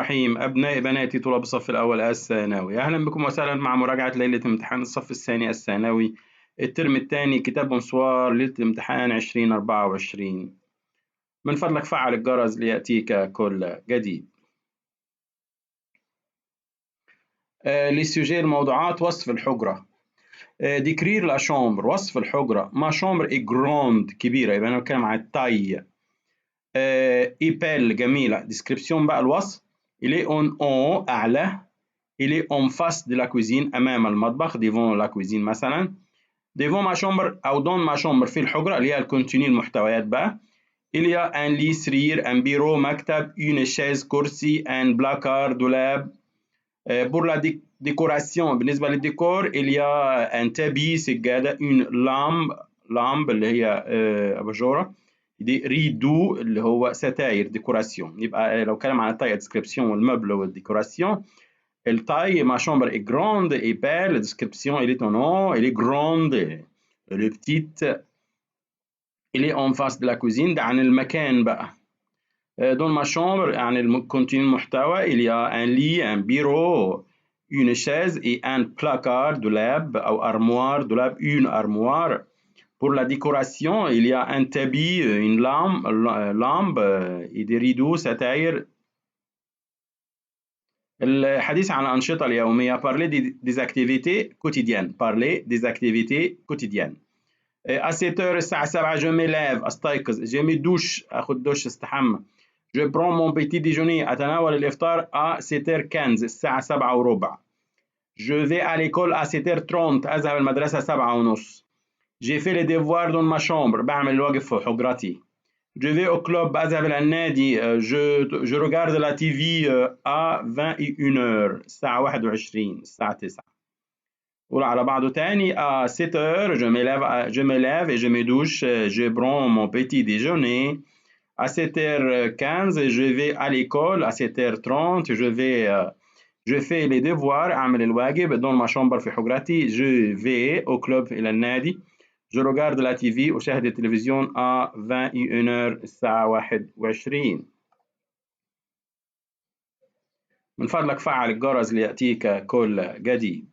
الرحيم. أبنائي بناتي طلاب الصف الأول الثانوي، أهلا بكم وسهلا مع مراجعة ليلة امتحان الصف الثاني الثانوي الترم الثاني كتاب بونسوار ليلة الامتحان 2024. من فضلك فعل الجرس ليأتيك كل جديد. للسوجي الموضوعات: وصف الحجرة. ديكرير لا شامبر، وصف الحجرة. ما شامبر اي جراند، كبيرة، يبقى أنا بتكلم عن التاي. ايبال، جميلة. ديسكريبسيون بقى الوصف: إلي أون أو، أعلى. Il est en face de la cuisine، أمام المطبخ، devant la cuisine مثلا. devant ma chambre أو dans ma chambre، في الحجرة اللي هي الكونتيني، المحتويات بقى. il y a un lit، سرير، un bureau، مكتب، une chaise، كرسي، un placard، دولاب. pour la décoration، بالنسبة للديكور il y a un tapis، سجادة، une lampe اللي هي أباجورة، دي ريدو اللي هو ستاير، ديكوراسيون. يبقى لو كلام عن التاي ديسكريبسيون والمبل والديكوراسيون. التاي: ma chambre est grande et belle. La description: elle est en haut, elle est grande. Elle est petite. Elle est en face de la cuisine. ده عن المكان بقى. dans ma chambre عن الكونتين، المحتوى. il y a un lit، un bureau، une chaise et un placard، دولاب أو armoire، دولاب، une armoire. pour la décoration il y a un tapis، une lampe et des rideaux، ستاير. الحديث عن الأنشطة اليومية: parler des activités quotidiennes. parler des activités quotidiennes. à 7 heures، الساعة 7، je me lève، أستيقظ. je me douche، أخذ دش، استحمى. je prends mon petit déjeuner، أتناول الإفطار. à 7h15، الساعة 7:15. je vais à l'école à 7h30، أذهب المدرسة 7:30. j'ai fait les devoirs dans ma chambre، بعمل الواجب في حجرتي. je vais au club، أذهب إلى النادي. je regarde la TV à 21h، الساعة 21، الساعة 9. قول على بعضه تاني: à 7h je me lève et je me douche. je prends mon petit déjeuner. à 7h15 je vais à l'école. à 7h30 je fais les devoirs، أعمل الواجب. dans ma chambre، في حجرتي. je vais au club، إلى النادي. je regarde la TV، أشاهد التلفزيون. à 21h، الساعة 21. من فضلك فعل الجرس ليأتيك كل جديد.